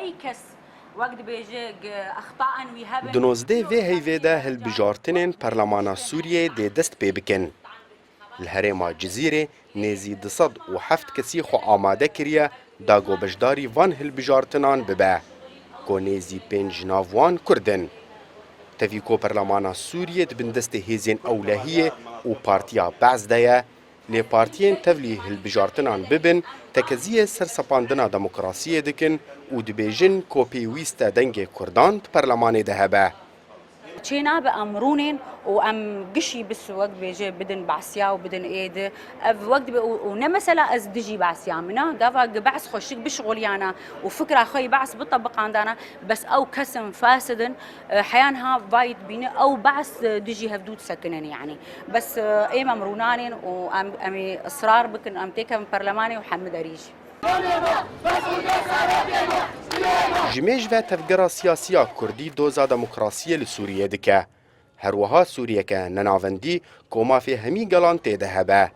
أي كس وقت بيجي أخطاء ويهبن دنوزده و هیویده هلبجارتنین پرلمانا سوریه ده دست پی بکن. الهرما جزیره نزی 207 کسی خو آماده کریه دا گوبشداری وان هلبجارتنان ببه. کو نزی 5 ناوان کردن. تفیکو پرلمانا سوریه دبن دست هیزین اولهیه و پارتیا بعض ده لی پارتیین تولی هلبجارتنان ببن تکزیه سرسپاندنا دموکراسیه دکن و دبیجن کو پیویست دنگ کردان پرلمان ده هبه. تشينا بأمرونين وأم قشي بس وقت بيجي بدن بعسيا وبدن إيد وقت ونمثلا أز دجي بعسيا منا قافا بعس خوشك بشغليانا وفكرة خوي بعس بطبق عندنا بس أو كسم فاسد حيانها بايت بينا أو بعس دجي هفدود سكنن يعني بس إيم أمرونانين وأمي إصرار بكن أم تيكا من برلماني وحمد أريجي جمیج و تفگرا سیاسیا کردی دوزا دموکراسی لسوریه دکه. هروها سوریه که نناوندی کوما فی همی گلان تیده هبه.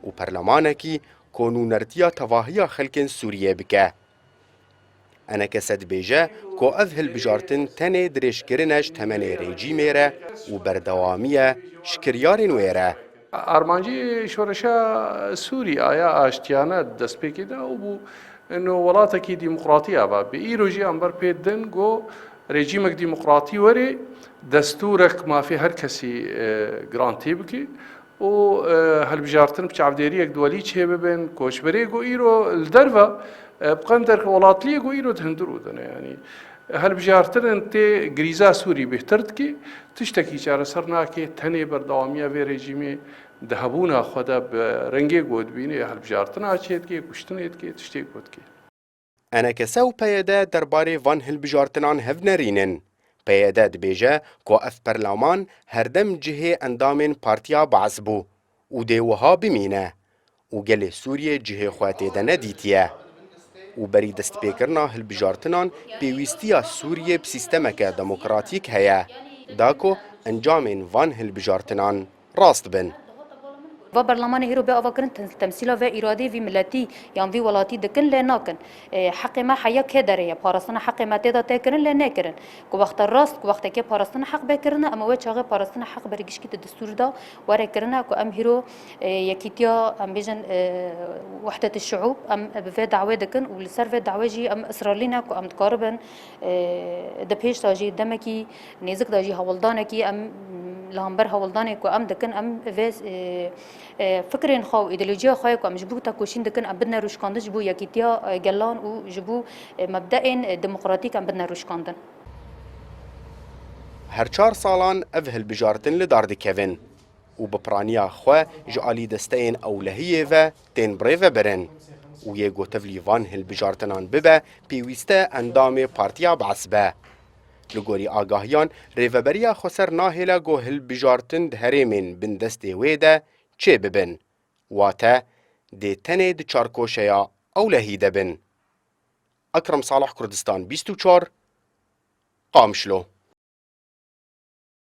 و پرلمانه کی کونونرتیا تواهیا خلکن سوریه بکه. انا کسد بیجه کو اذهل بجارتن تنه درشگرنش تمنه ریجیمه ره و بردوامیه شکریارین ویره. ئارمانجی شۆرەشە سووری ئایا ئاشتیانە دەست پێکێدا و بوو وڵاتێکی دیموقراتیە بە بە ئیرۆژی ئەمبەر پێدن گۆ ڕێژیمێک دیموقراتی وەرێ دەستورێک مافی هەر کەسی گرانتی بکە و هەلبژارتن چاودێریەک دووەلی چێ ببن کۆچبەرێک و ئیرۆ دەرە بقەن دەرکە وڵاتلیەک و ئیرۆ هەندر و دەنە ینی هەلبژارتنن تێ گریزا سووری بهتر دکێ تشتێکی چارەسەر ناکێت تەنێ بەردەوامیە vê rejîmê dihebûna xwe de bi rengê got bînê hilbijartina çêdikê kuştinê tiştê got dikê. انکسه و پیاده درباره وان هلبجارتنان هفنرینن. پیاده دبیجه که اف پرلمان هردم جهه اندامین پارتیا بعض بو و دیوها بمینه و گل سوریه جهه خواته ده ندیتیه. و بری دست پیکرنا هلبجارتنان پیویستیا سوریه بسیستمک دموکراتیک هیا. داکو انجامین وان هلبجارتنان راست بن. و برلمان هيرو بأوا كرن تمثيلا و إرادة في ملتي يعني في ولاتي دكن لناكن حق ما حيا كدرية بارسنا حق ما تدا تكرن لناكرن كو وقت الراست كو وقت كي بارسنا حق بكرنا أما وجه غير بارسنا حق بريكش كده الدستور ده ورا كرنا كو أم هيرو يكيتيا أم بيجن وحدة الشعوب أم بفي دعوة دكن ولسر في دعوة جي أم إسرائيلنا كو أم تقاربن دبيش تاجي دمكي نيزك تاجي هولدانكي أم لامبر هولدانه کو ام دکن ام ویس فکرین خو ایدئولوژیا خو کو ام جبو تا کوشین دکن ام بدنا روشکاندن جبو یکیتیا گلان و جبو مبدأ دموکراتیک ام بدنا روشکاندن هر 4 سالان اف هلبجارتن لدار دکوین و بپرانیا خو جعلی دستین اولهیه و تین بریو برن و یه گوتولی وان هلبجارتنان ببه پیوسته اندام پارتیا بعصبه لگوری آگاهیان ریوبریا خسر ناهلا گو هلبجارتن هریمین بن دسته ویده چه ببن واته دی تنه دی چارکوشیا اولهی دبن. اکرم صالح کردستان 24 قامشلو